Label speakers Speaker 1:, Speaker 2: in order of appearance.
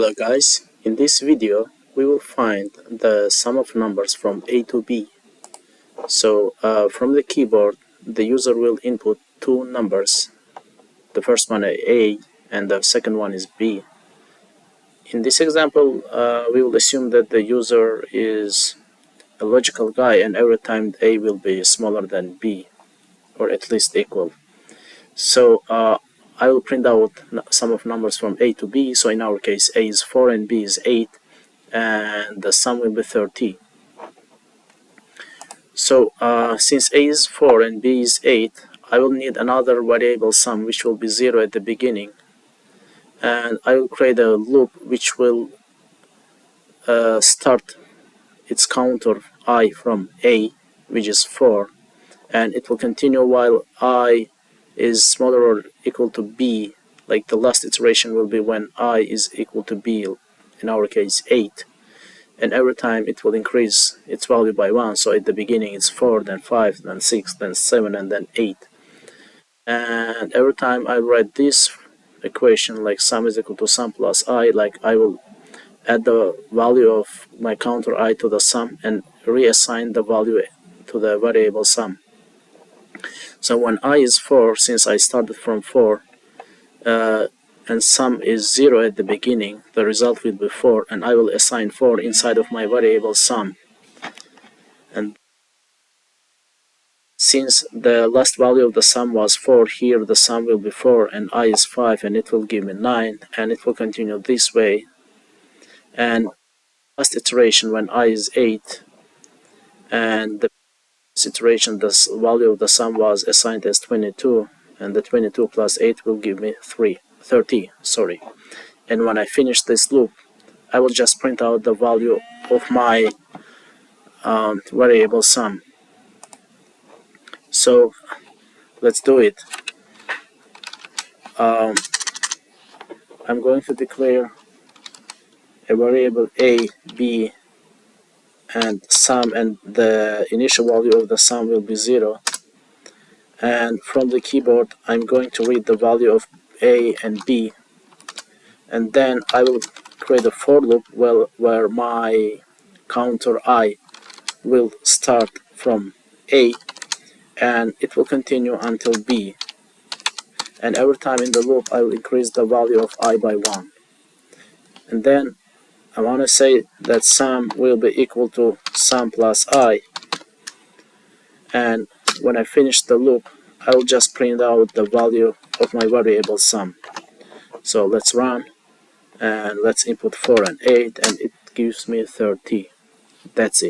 Speaker 1: Hello guys, in this video we will find the sum of numbers from A to B. So from the keyboard the user will input two numbers. The first one is A and the second one is B. In this example we will assume that the user is a logical guy and every time A will be smaller than B or at least equal. So I will print out sum of numbers from A to B. So in our case A is 4 and B is 8 and the sum will be 30. So since A is 4 and B is 8, I will need another variable sum which will be 0 at the beginning, and I will create a loop which will start its counter I from A, which is 4, and it will continue while I is smaller or equal to B. Like the last iteration will be when I is equal to B, in our case 8. And every time it will increase its value by 1. So at the beginning it's 4, then 5, then 6, then 7, and then 8. And every time I write this equation, like sum is equal to sum plus I, like I will add the value of my counter I to the sum and reassign the value to the variable sum. So when I is 4, since I started from 4, and sum is 0 at the beginning, the result will be 4, and I will assign 4 inside of my variable sum. And since the last value of the sum was 4, here the sum will be 4 and I is 5, and it will give me 9, and it will continue this way. And last iteration when I is 8 and the iteration the value of the sum was assigned as 22, and the 22 plus 8 will give me 30. And when I finish this loop, I will just print out the value of my variable sum. So let's do it. I'm going to declare a variable a, b, and sum, and the initial value of the sum will be 0. And from the keyboard I'm going to read the value of a and b, and then I will create a for loop where my counter I will start from A and it will continue until B, and every time in the loop I will increase the value of I by 1. And then I want to say that sum will be equal to sum plus I, and when I finish the loop I will just print out the value of my variable sum. So let's run and let's input 4 and 8, and it gives me 30. That's it.